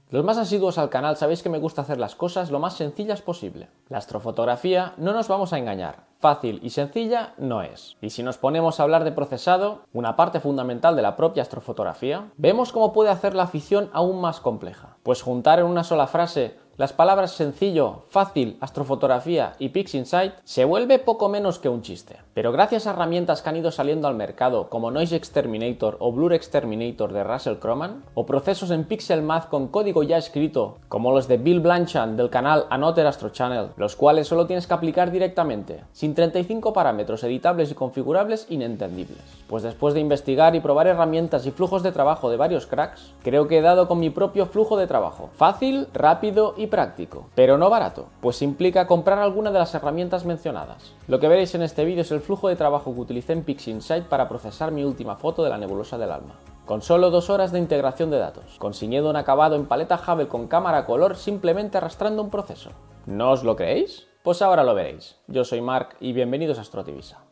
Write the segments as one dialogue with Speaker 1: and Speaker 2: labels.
Speaker 1: Los más asiduos al canal sabéis que me gusta hacer las cosas lo más sencillas posible. La astrofotografía, no nos vamos a engañar, fácil y sencilla no es. Y si nos ponemos a hablar de procesado, una parte fundamental de la propia astrofotografía, vemos cómo puede hacer la afición aún más compleja. Pues juntar en una sola frase las palabras sencillo, fácil, astrofotografía y PixInsight se vuelve poco menos que un chiste. Pero gracias a herramientas que han ido saliendo al mercado como Noise Exterminator o Blur Exterminator de Russell Croman, o procesos en Pixel Math con código ya escrito como los de Bill Blanchard del canal Another Astro Channel, los cuales solo tienes que aplicar directamente, sin 35 parámetros editables y configurables inentendibles. Pues después de investigar y probar herramientas y flujos de trabajo de varios cracks, creo que he dado con mi propio flujo de trabajo. Fácil, rápido y práctico, pero no barato, pues implica comprar alguna de las herramientas mencionadas. Lo que veréis en este vídeo es el flujo de trabajo que utilicé en PixInsight para procesar mi última foto de la nebulosa del Alma. Con solo 2 horas de integración de datos, consiguiendo un acabado en paleta Hubble con cámara a color simplemente arrastrando un proceso. ¿No os lo creéis? Pues ahora lo veréis. Yo soy Marc y bienvenidos a Astrotivisa.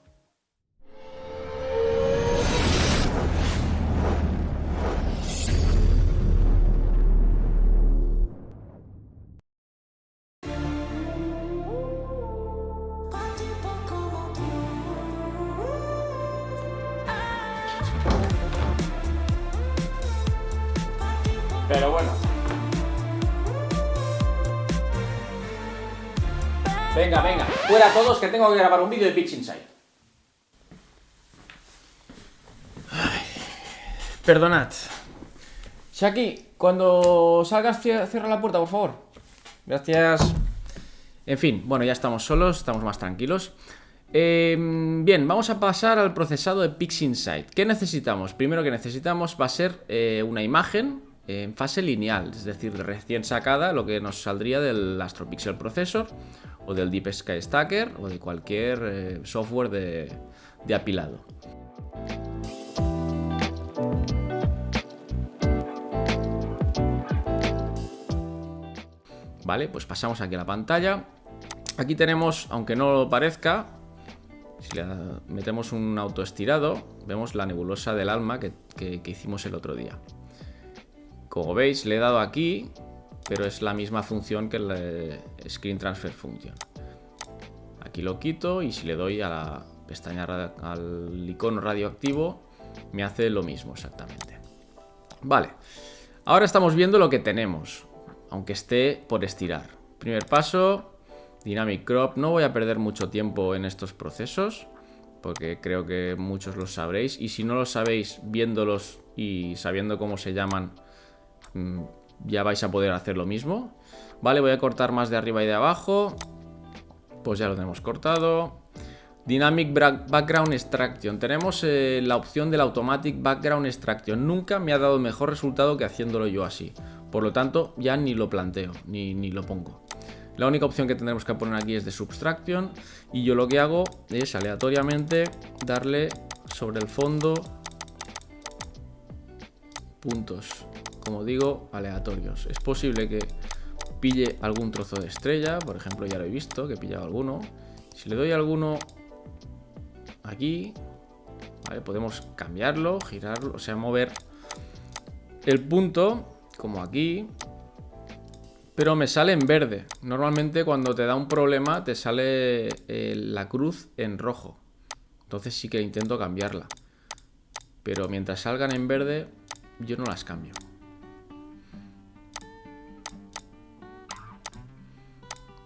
Speaker 1: Pero bueno. Venga, fuera todos que tengo que grabar un vídeo de PixInsight. Perdonad. Shaki, cuando salgas cierra la puerta, por favor. Gracias. En fin, bueno, ya estamos solos, estamos más tranquilos. Bien, vamos a pasar al procesado de PixInsight. ¿Qué necesitamos? Primero que necesitamos va a ser una imagen en fase lineal, es decir, recién sacada, lo que nos saldría del AstroPixel Processor o del Deep Sky Stacker o de cualquier software de apilado. Vale, pues pasamos aquí a la pantalla. Aquí tenemos, aunque no lo parezca, si le metemos un autoestirado, vemos la nebulosa del Alma que hicimos el otro día. Como veis, le he dado aquí, pero es la misma función que el Screen Transfer Function. Aquí lo quito y si le doy a la pestaña al icono radioactivo, me hace lo mismo exactamente. Vale, ahora estamos viendo lo que tenemos, aunque esté por estirar. Primer paso, Dynamic Crop. No voy a perder mucho tiempo en estos procesos, porque creo que muchos los sabréis. Y si no lo sabéis, viéndolos y sabiendo cómo se llaman, ya vais a poder hacer lo mismo. Vale, voy a cortar más de arriba y de abajo. Pues ya lo tenemos cortado. Dynamic Background Extraction. Tenemos la opción del Automatic Background Extraction. Nunca me ha dado mejor resultado que haciéndolo yo así. Por lo tanto, ya ni lo planteo, ni lo pongo. La única opción que tendremos que poner aquí es de Subtraction. Y yo lo que hago es aleatoriamente darle sobre el fondo puntos, como digo, aleatorios. Es posible que pille algún trozo de estrella, por ejemplo, ya lo he visto, que he pillado alguno. Si le doy alguno aquí, ¿vale? Podemos cambiarlo, girarlo, o sea, mover el punto, como aquí, pero me sale en verde. Normalmente cuando te da un problema te sale la cruz en rojo. Entonces sí que intento cambiarla. Pero mientras salgan en verde, yo no las cambio.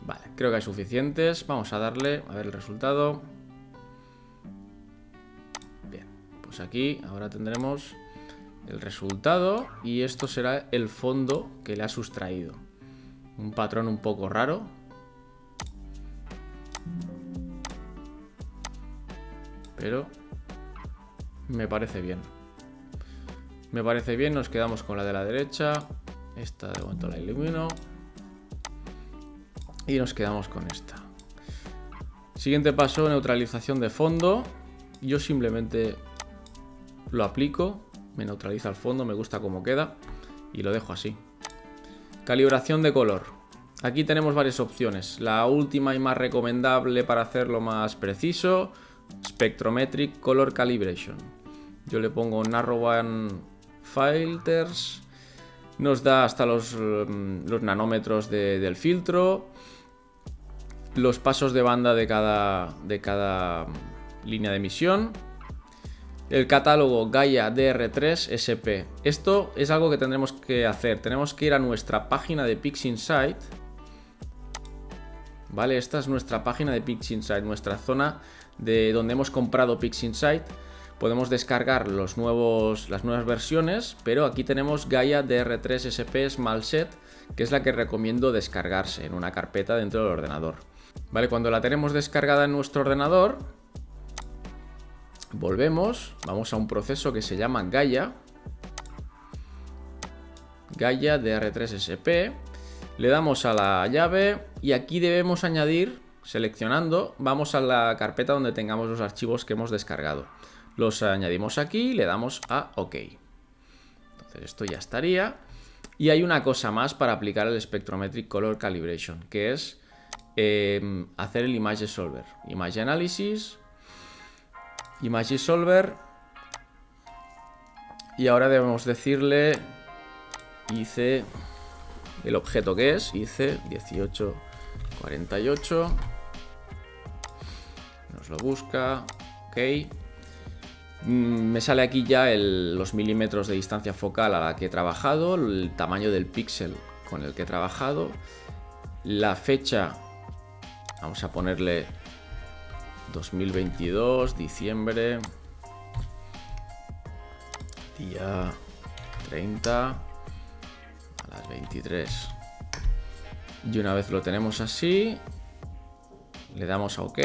Speaker 1: Vale, creo que hay suficientes. Vamos a darle, a ver el resultado. Bien, pues aquí ahora tendremos el resultado y esto será el fondo que le ha sustraído. Un patrón un poco raro. Pero me parece bien. Me parece bien, nos quedamos con la de la derecha. Esta de momento la ilumino. Y nos quedamos con esta. Siguiente paso, neutralización de fondo. Yo simplemente lo aplico. Me neutraliza el fondo, me gusta cómo queda. Y lo dejo así. Calibración de color. Aquí tenemos varias opciones. La última y más recomendable para hacerlo más preciso, Spectrometric Color Calibration. Yo le pongo Narrowband Filters Nos da hasta los nanómetros del filtro, los pasos de banda de cada línea de emisión, el catálogo Gaia DR3 SP. Esto es algo que tendremos que hacer. Tenemos que ir a nuestra página de PixInsight. Vale, esta es nuestra página de PixInsight, nuestra zona de donde hemos comprado PixInsight. Podemos descargar las nuevas versiones, pero aquí tenemos Gaia DR3 SP Small Set, que es la que recomiendo descargarse en una carpeta dentro del ordenador. Vale, cuando la tenemos descargada en nuestro ordenador, volvemos, vamos a un proceso que se llama Gaia DR3 SP, le damos a la llave y aquí debemos añadir, seleccionando, vamos a la carpeta donde tengamos los archivos que hemos descargado. Los añadimos aquí y le damos a OK. Entonces esto ya estaría. Y hay una cosa más para aplicar el Spectrometric Color Calibration, que es hacer el Image Solver. Image Analysis, Image Solver. Y ahora debemos decirle IC, el objeto que es, IC 1848. Nos lo busca, OK. Me sale aquí ya los milímetros de distancia focal a la que he trabajado, el tamaño del píxel con el que he trabajado, la fecha, vamos a ponerle 2022, diciembre, día 30 a las 23. Y una vez lo tenemos así, le damos a OK.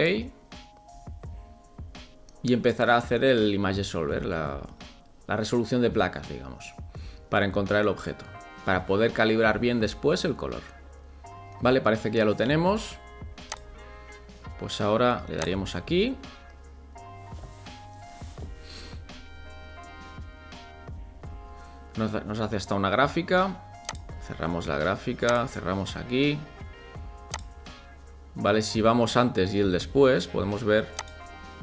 Speaker 1: Y empezará a hacer el Image Solver, la resolución de placas, digamos, para encontrar el objeto, para poder calibrar bien después el color. Vale, parece que ya lo tenemos. Pues ahora le daríamos aquí. Nos hace hasta una gráfica. Cerramos la gráfica, cerramos aquí. Vale, si vamos antes y el después, podemos ver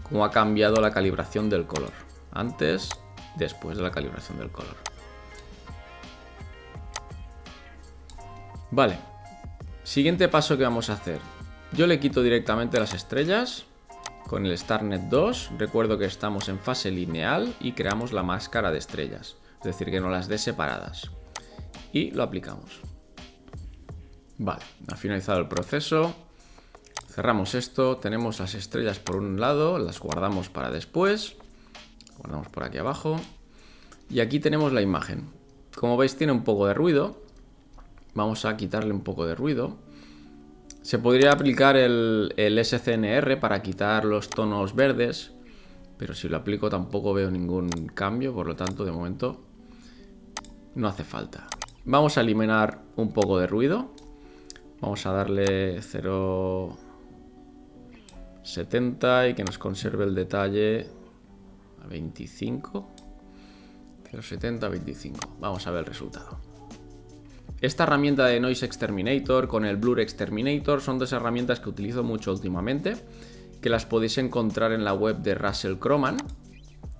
Speaker 1: cómo ha cambiado la calibración del color. Antes, después de la calibración del color. Vale. Siguiente paso que vamos a hacer. Yo le quito directamente las estrellas con el StarNet 2. Recuerdo que estamos en fase lineal y creamos la máscara de estrellas. Es decir, que no las dé separadas. Y lo aplicamos. Vale, ha finalizado el proceso. Cerramos esto, tenemos las estrellas por un lado, las guardamos para después, guardamos por aquí abajo, y aquí tenemos la imagen. Como veis tiene un poco de ruido, vamos a quitarle un poco de ruido. Se podría aplicar el SCNR para quitar los tonos verdes, pero si lo aplico tampoco veo ningún cambio, por lo tanto de momento no hace falta. Vamos a eliminar un poco de ruido, vamos a darle 0,70 y que nos conserve el detalle a 25. 0,70 a 25. Vamos a ver el resultado. Esta herramienta de Noise Exterminator con el Blur Exterminator son dos herramientas que utilizo mucho últimamente, que las podéis encontrar en la web de Russell Croman,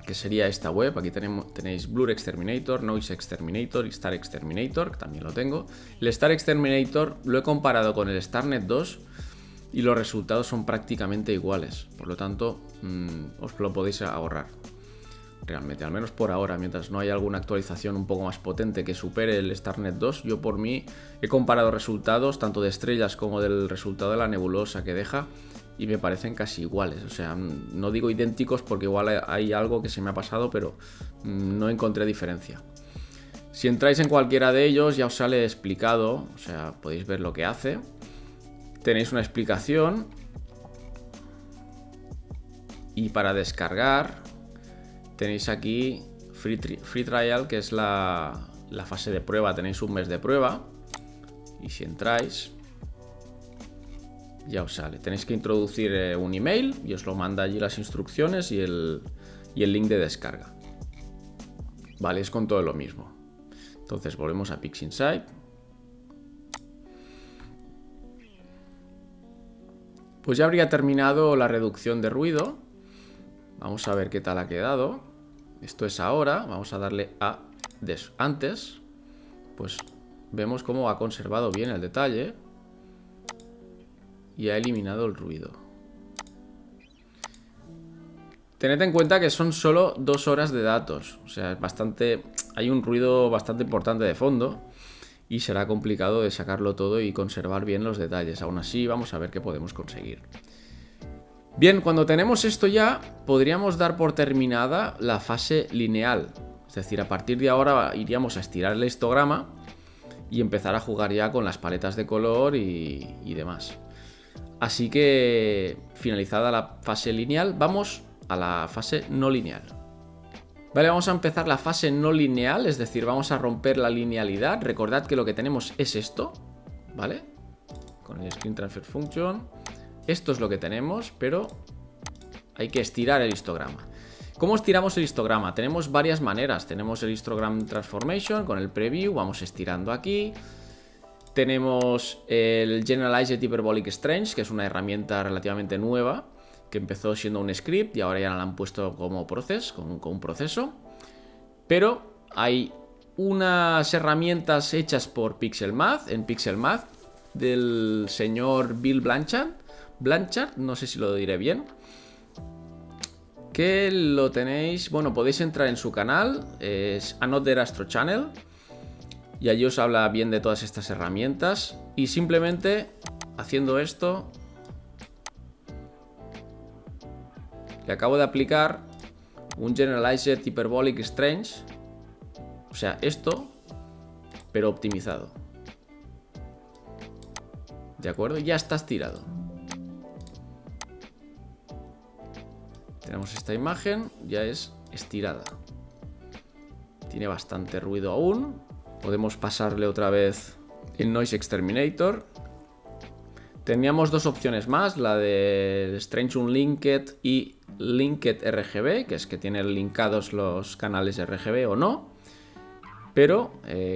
Speaker 1: que sería esta web. Aquí tenéis Blur Exterminator, Noise Exterminator y Star Exterminator, que también lo tengo. El Star Exterminator lo he comparado con el StarNet 2 y los resultados son prácticamente iguales, por lo tanto os lo podéis ahorrar realmente, al menos por ahora, mientras no haya alguna actualización un poco más potente que supere el StarNet 2. Yo por mí he comparado resultados tanto de estrellas como del resultado de la nebulosa que deja y me parecen casi iguales, o sea, no digo idénticos porque igual hay algo que se me ha pasado, pero no encontré diferencia. Si entráis en cualquiera de ellos ya os sale explicado, o sea, podéis ver lo que hace. Tenéis una explicación y para descargar tenéis aquí Free Trial, que es la fase de prueba. Tenéis un mes de prueba y si entráis ya os sale. Tenéis que introducir un email y os lo manda allí las instrucciones y el link de descarga. Vale, es con todo lo mismo. Entonces volvemos a PixInsight. Pues ya habría terminado la reducción de ruido. Vamos a ver qué tal ha quedado. Esto es ahora. Vamos a darle a antes. pues vemos cómo ha conservado bien el detalle y ha eliminado el ruido. Tened en cuenta que son solo 2 horas de datos, o sea, es bastante, hay un ruido bastante importante de fondo y será complicado de sacarlo todo y conservar bien los detalles. Aún así, vamos a ver qué podemos conseguir. Bien, cuando tenemos esto ya, podríamos dar por terminada la fase lineal. Es decir, a partir de ahora iríamos a estirar el histograma y empezar a jugar ya con las paletas de color y demás. Así que, finalizada la fase lineal, vamos a la fase no lineal. Vale, vamos a empezar la fase no lineal, es decir, vamos a romper la linealidad. Recordad que lo que tenemos es esto, ¿vale? Con el Screen Transfer Function. Esto es lo que tenemos, pero hay que estirar el histograma. ¿Cómo estiramos el histograma? Tenemos varias maneras. Tenemos el Histogram Transformation con el Preview, vamos estirando aquí. Tenemos el Generalized Hyperbolic Strange, que es una herramienta relativamente nueva, que empezó siendo un script y ahora ya la han puesto como con un proceso. Pero hay unas herramientas hechas por Pixelmath, en Pixelmath, del señor Bill Blanchard, no sé si lo diré bien, que lo tenéis, bueno, podéis entrar en su canal, es Another Astro Channel, y allí os habla bien de todas estas herramientas, y simplemente haciendo esto le acabo de aplicar un Generalized Hyperbolic Strange, o sea, esto, pero optimizado. ¿De acuerdo? Ya está estirado. Tenemos esta imagen, ya es estirada. Tiene bastante ruido aún. Podemos pasarle otra vez el Noise Exterminator. Teníamos dos opciones más, la de Strange Unlinked y Linked RGB, que es que tiene linkados los canales RGB o no. Pero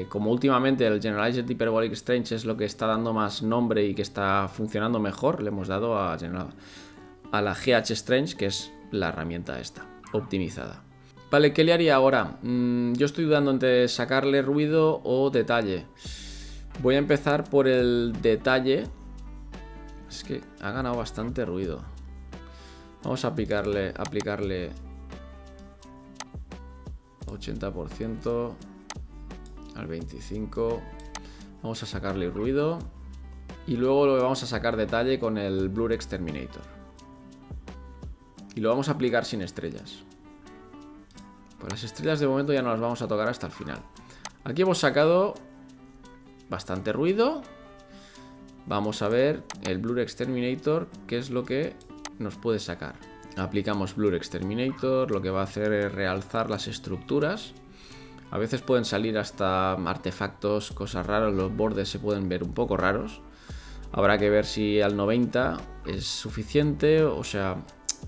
Speaker 1: como últimamente el Generalized Hyperbolic Strange es lo que está dando más nombre y que está funcionando mejor, le hemos dado a la GH Strange, que es la herramienta esta, optimizada. Vale, ¿qué le haría ahora? Yo estoy dudando entre sacarle ruido o detalle. Voy a empezar por el detalle. Es que ha ganado bastante ruido. Vamos a aplicarle 80% al 25%. Vamos a sacarle ruido. Y luego lo vamos a sacar detalle con el Blur Exterminator. Y lo vamos a aplicar sin estrellas. Pues las estrellas de momento ya no las vamos a tocar hasta el final. Aquí hemos sacado bastante ruido. Vamos a ver el Blur Exterminator, qué es lo que nos puede sacar. Aplicamos Blur Exterminator, lo que va a hacer es realzar las estructuras. A veces pueden salir hasta artefactos, cosas raras, los bordes se pueden ver un poco raros. Habrá que ver si al 90 es suficiente, o sea,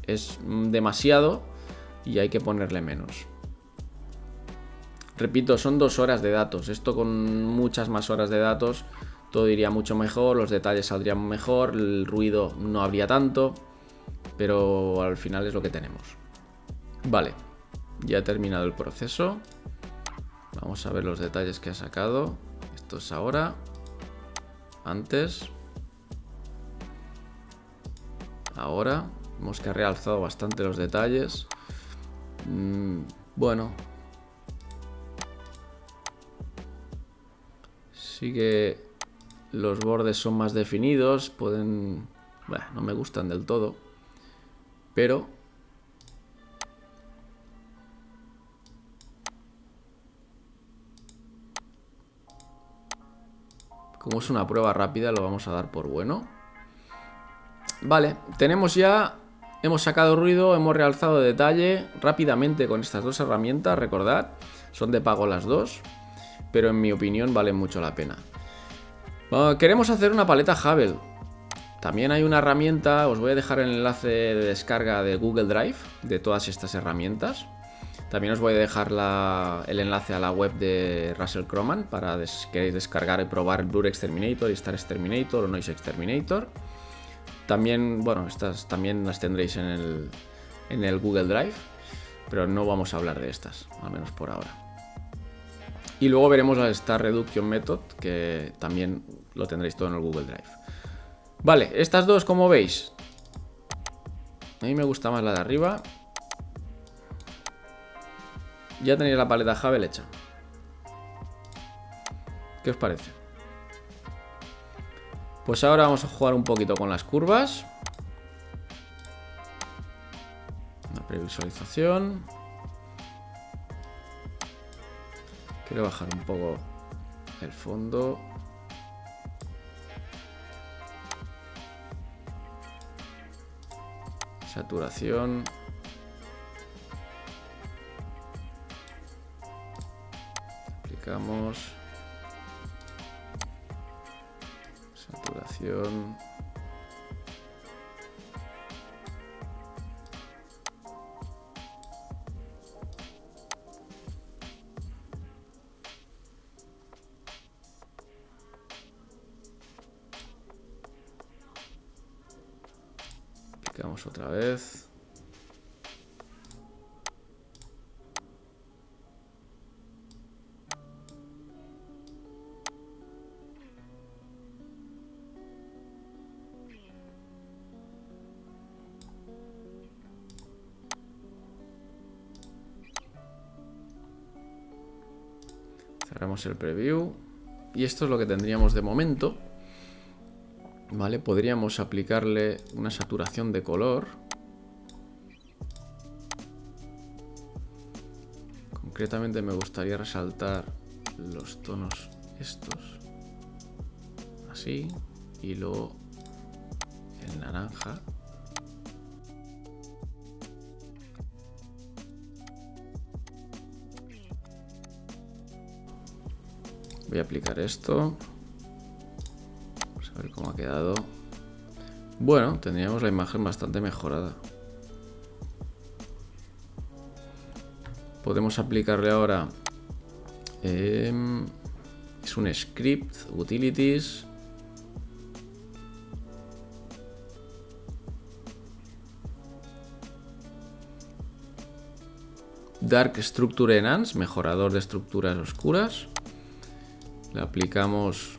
Speaker 1: es demasiado y hay que ponerle menos. Repito, son 2 horas de datos. Esto con muchas más horas de datos todo iría mucho mejor, los detalles saldrían mejor, el ruido no habría tanto, pero al final es lo que tenemos. Vale, ya he terminado el proceso. Vamos a ver los detalles que ha sacado. Esto es ahora, antes, ahora. Vemos que ha realzado bastante los detalles. Bueno, sí que los bordes son más definidos. Pueden... Bueno, no me gustan del todo, pero como es una prueba rápida, lo vamos a dar por bueno. Vale, tenemos ya... Hemos sacado ruido, hemos realzado detalle rápidamente con estas dos herramientas, recordad, son de pago las dos, pero en mi opinión valen mucho la pena. Queremos hacer una paleta Hubble. También hay una herramienta, os voy a dejar el enlace de descarga de Google Drive de todas estas herramientas. También os voy a dejar el enlace a la web de Russell Croman para si queréis descargar y probar el Blur Exterminator, Star Exterminator o Noise Exterminator. También, bueno, estas también las tendréis en el Google Drive, pero no vamos a hablar de estas, al menos por ahora. Y luego veremos la Star Reduction Method, que también lo tendréis todo en el Google Drive. Vale, estas dos, como veis, a mí me gusta más la de arriba. Ya tenéis la paleta Havel hecha. ¿Qué os parece? Pues ahora vamos a jugar un poquito con las curvas. Una previsualización. Quiero bajar un poco el fondo. Saturación. Aplicamos. Saturación. Aplicamos otra vez. Cerramos el preview. Y esto es lo que tendríamos de momento. Vale, podríamos aplicarle una saturación de color. Concretamente me gustaría resaltar los tonos estos. Así. Y luego el naranja. Voy a aplicar esto. Vamos a ver cómo ha quedado. Bueno, tendríamos la imagen bastante mejorada. Podemos aplicarle ahora. Es un script, utilities. Dark Structure Enhance, mejorador de estructuras oscuras. Le aplicamos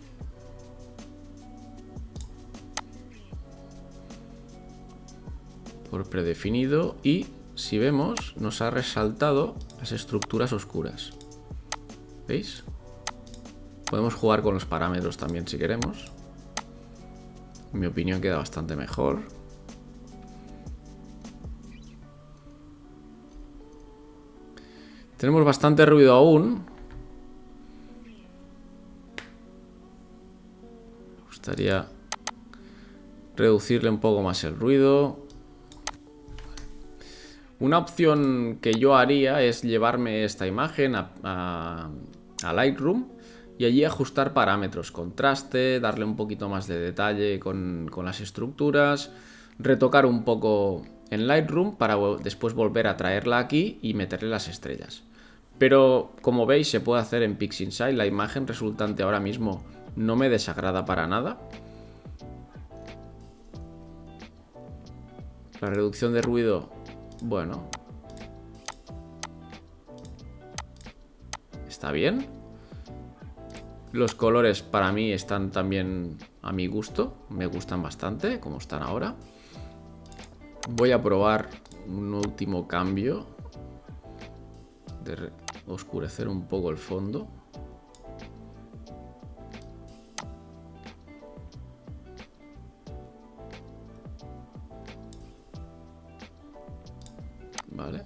Speaker 1: por predefinido y si vemos nos ha resaltado las estructuras oscuras. ¿Veis? Podemos jugar con los parámetros también si queremos. En mi opinión queda bastante mejor. Tenemos bastante ruido aún. Me gustaría reducirle un poco más el ruido. Una opción que yo haría es llevarme esta imagen a Lightroom y allí ajustar parámetros, contraste, darle un poquito más de detalle con las estructuras, retocar un poco en Lightroom para después volver a traerla aquí y meterle las estrellas. Pero como veis se puede hacer en PixInsight, la imagen resultante ahora mismo no me desagrada para nada. La reducción de ruido, bueno, está bien. Los colores para mí están también a mi gusto, me gustan bastante como están ahora. Voy a probar un último cambio de oscurecer un poco el fondo. Vale.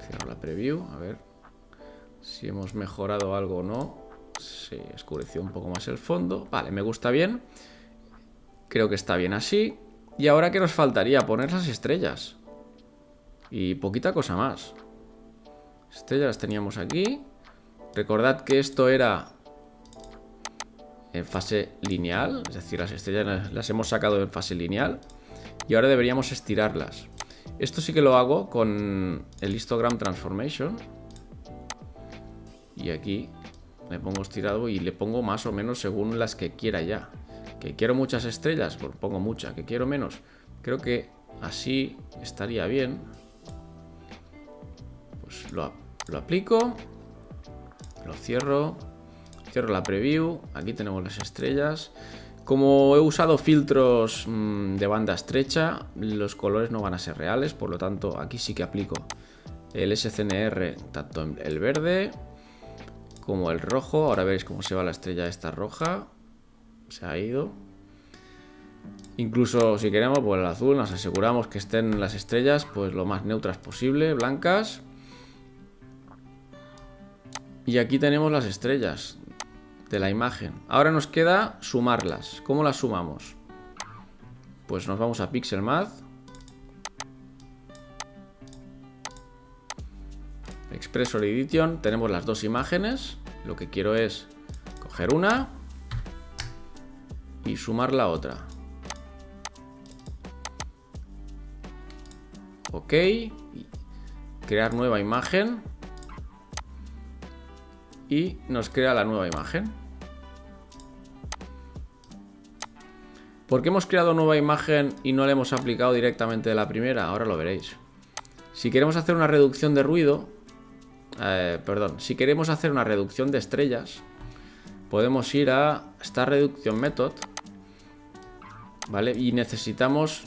Speaker 1: Cierro la preview, a ver si hemos mejorado algo o no. Sí, oscureció un poco más el fondo. Vale, me gusta bien. Creo que está bien así. Y ahora, ¿qué nos faltaría? Poner las estrellas. Y poquita cosa más. Estrellas las teníamos aquí. Recordad que esto era en fase lineal. Es decir, las estrellas las hemos sacado en fase lineal. Y ahora deberíamos estirarlas. Esto sí que lo hago con el histogram transformation. Y aquí le pongo estirado y le pongo más o menos según las que quiera ya. Que quiero muchas estrellas, pues pongo mucha. Que quiero menos, creo que así estaría bien. Pues lo aplico. Lo cierro. Cierro la preview. Aquí tenemos las estrellas. Como he usado filtros de banda estrecha, los colores no van a ser reales. Por lo tanto, aquí sí que aplico el SCNR, tanto el verde como el rojo. Ahora veréis cómo se va la estrella esta roja. Se ha ido. Incluso si queremos, pues el azul, nos aseguramos que estén las estrellas pues lo más neutras posible, blancas. Y aquí tenemos las estrellas de la imagen. Ahora nos queda sumarlas. ¿Cómo las sumamos? Pues nos vamos a Pixelmath. Expressor Edition. Tenemos las dos imágenes. Lo que quiero es coger una y sumar la otra. Ok. Crear nueva imagen. Y nos crea la nueva imagen. ¿Por qué hemos creado nueva imagen y no le hemos aplicado directamente de la primera? Ahora lo veréis. Si queremos hacer una reducción de ruido, si queremos hacer una reducción de estrellas, podemos ir a Star Reduction Method, ¿vale? Y necesitamos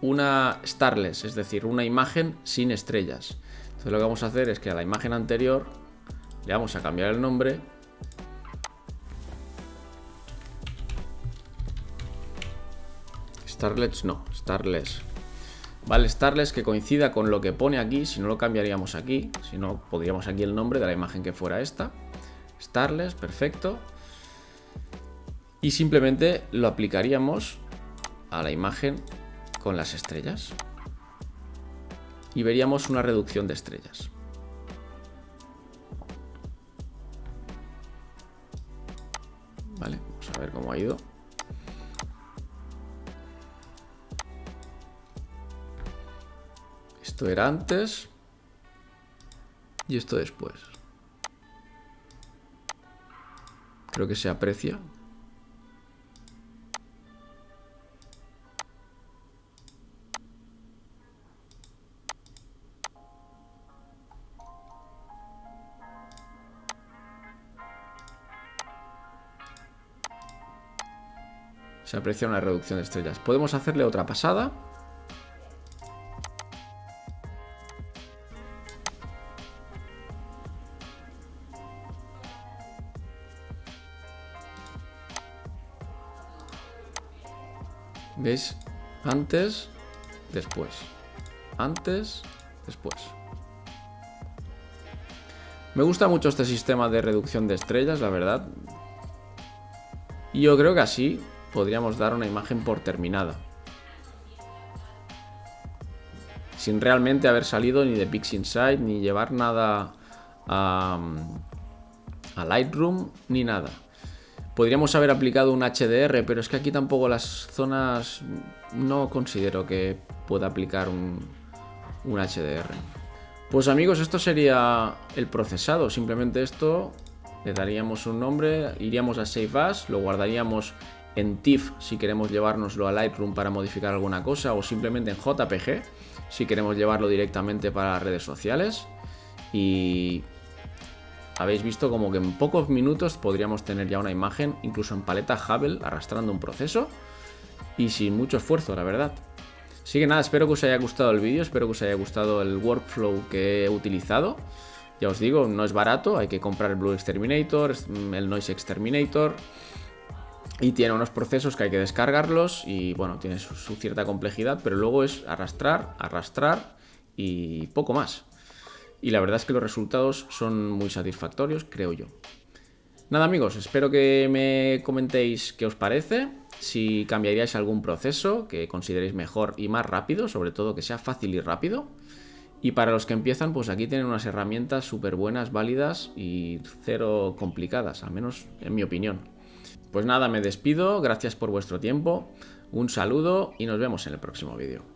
Speaker 1: una starless, es decir, una imagen sin estrellas. Entonces lo que vamos a hacer es que a la imagen anterior le vamos a cambiar el nombre. Starless, no, Starless. Vale, Starless que coincida con lo que pone aquí. Si no lo cambiaríamos aquí. Si no, podríamos aquí el nombre de la imagen que fuera esta. Starless, perfecto. Y simplemente lo aplicaríamos a la imagen con las estrellas. Y veríamos una reducción de estrellas. Vale, vamos a ver cómo ha ido. Esto era antes y esto después. Creo que se aprecia. Se aprecia una reducción de estrellas. Podemos hacerle otra pasada. ¿Veis? Antes, después. Antes, después. Me gusta mucho este sistema de reducción de estrellas, la verdad. Y yo creo que así podríamos dar una imagen por terminada. Sin realmente haber salido ni de PixInsight, ni llevar nada a Lightroom, ni nada. Podríamos haber aplicado un HDR, pero es que aquí tampoco las zonas no considero que pueda aplicar un HDR. Pues amigos, esto sería el procesado. Simplemente esto, le daríamos un nombre, iríamos a Save As, lo guardaríamos en TIFF si queremos llevárnoslo a Lightroom para modificar alguna cosa, o simplemente en JPG si queremos llevarlo directamente para las redes sociales. Y habéis visto como que en pocos minutos podríamos tener ya una imagen, incluso en paleta Hubble, arrastrando un proceso y sin mucho esfuerzo, la verdad. Así que nada, espero que os haya gustado el vídeo, espero que os haya gustado el workflow que he utilizado. Ya os digo, no es barato, hay que comprar el Blue Exterminator, el Noise Exterminator, y tiene unos procesos que hay que descargarlos y bueno, tiene su cierta complejidad, pero luego es arrastrar y poco más. Y la verdad es que los resultados son muy satisfactorios, creo yo. Nada amigos, espero que me comentéis qué os parece, si cambiaríais algún proceso que consideréis mejor y más rápido, sobre todo que sea fácil y rápido. Y para los que empiezan, pues aquí tienen unas herramientas súper buenas, válidas y cero complicadas, al menos en mi opinión. Pues nada, me despido, gracias por vuestro tiempo, un saludo y nos vemos en el próximo vídeo.